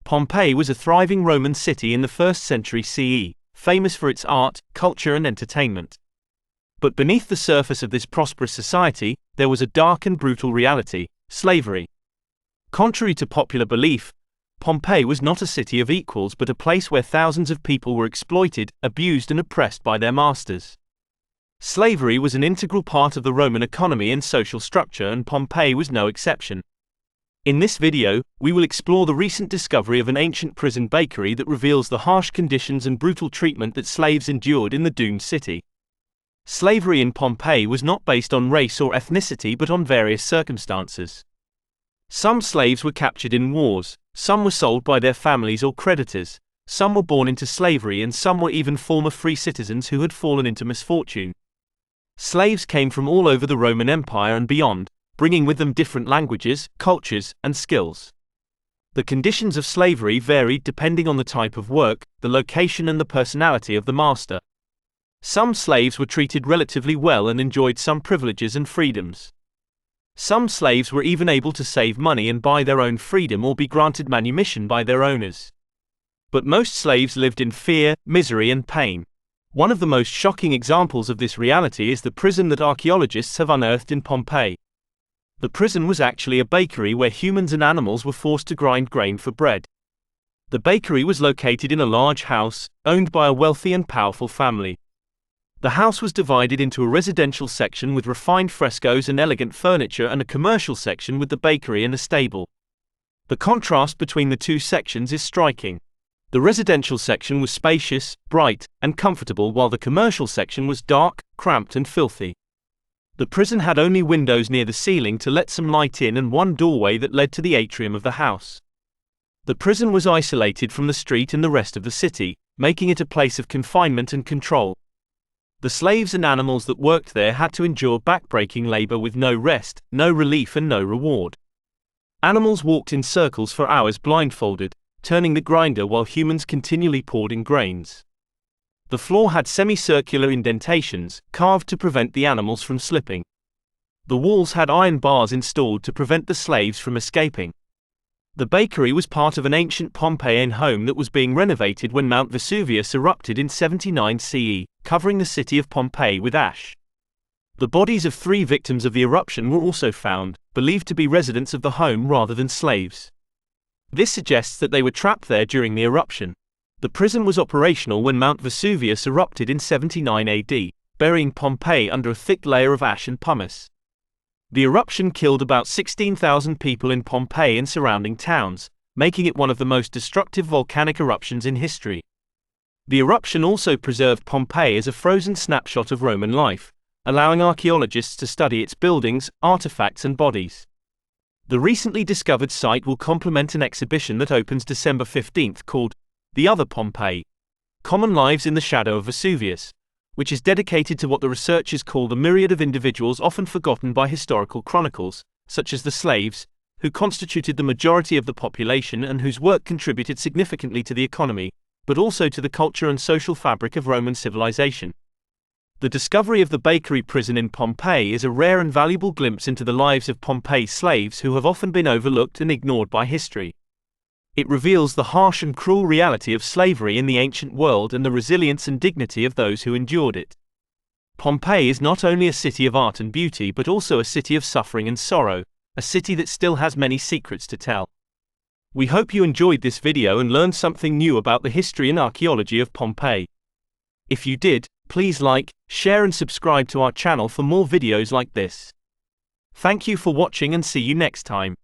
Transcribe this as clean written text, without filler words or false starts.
Pompeii was a thriving Roman city in the 1st century CE, famous for its art, culture and entertainment. But beneath the surface of this prosperous society, there was a dark and brutal reality: slavery. Contrary to popular belief, Pompeii was not a city of equals but a place where thousands of people were exploited, abused and oppressed by their masters. Slavery was an integral part of the Roman economy and social structure, and Pompeii was no exception. In this video, we will explore the recent discovery of an ancient prison bakery that reveals the harsh conditions and brutal treatment that slaves endured in the doomed city. Slavery in Pompeii was not based on race or ethnicity but on various circumstances. Some slaves were captured in wars, some were sold by their families or creditors, some were born into slavery, and some were even former free citizens who had fallen into misfortune. Slaves came from all over the Roman Empire and beyond, bringing with them different languages, cultures, and skills. The conditions of slavery varied depending on the type of work, the location and the personality of the master. Some slaves were treated relatively well and enjoyed some privileges and freedoms. Some slaves were even able to save money and buy their own freedom or be granted manumission by their owners. But most slaves lived in fear, misery and pain. One of the most shocking examples of this reality is the prison that archaeologists have unearthed in Pompeii. The prison was actually a bakery where humans and animals were forced to grind grain for bread. The bakery was located in a large house, owned by a wealthy and powerful family. The house was divided into a residential section with refined frescoes and elegant furniture and a commercial section with the bakery and a stable. The contrast between the two sections is striking. The residential section was spacious, bright, and comfortable, while the commercial section was dark, cramped and filthy. The prison had only windows near the ceiling to let some light in and one doorway that led to the atrium of the house. The prison was isolated from the street and the rest of the city, making it a place of confinement and control. The slaves and animals that worked there had to endure backbreaking labor with no rest, no relief and no reward. Animals walked in circles for hours blindfolded, turning the grinder while humans continually poured in grains. The floor had semicircular indentations, carved to prevent the animals from slipping. The walls had iron bars installed to prevent the slaves from escaping. The bakery was part of an ancient Pompeian home that was being renovated when Mount Vesuvius erupted in 79 CE, covering the city of Pompeii with ash. The bodies of 3 victims of the eruption were also found, believed to be residents of the home rather than slaves. This suggests that they were trapped there during the eruption. The prison was operational when Mount Vesuvius erupted in 79 AD, burying Pompeii under a thick layer of ash and pumice. The eruption killed about 16,000 people in Pompeii and surrounding towns, making it one of the most destructive volcanic eruptions in history. The eruption also preserved Pompeii as a frozen snapshot of Roman life, allowing archaeologists to study its buildings, artifacts and bodies. The recently discovered site will complement an exhibition that opens December 15th called The Other Pompeii: Common Lives in the Shadow of Vesuvius, which is dedicated to what the researchers call the myriad of individuals often forgotten by historical chronicles, such as the slaves, who constituted the majority of the population and whose work contributed significantly to the economy, but also to the culture and social fabric of Roman civilization. The discovery of the bakery prison in Pompeii is a rare and valuable glimpse into the lives of Pompeii's slaves who have often been overlooked and ignored by history. It reveals the harsh and cruel reality of slavery in the ancient world and the resilience and dignity of those who endured it. Pompeii is not only a city of art and beauty but also a city of suffering and sorrow, a city that still has many secrets to tell. We hope you enjoyed this video and learned something new about the history and archaeology of Pompeii. If you did, please like, share and subscribe to our channel for more videos like this. Thank you for watching and see you next time.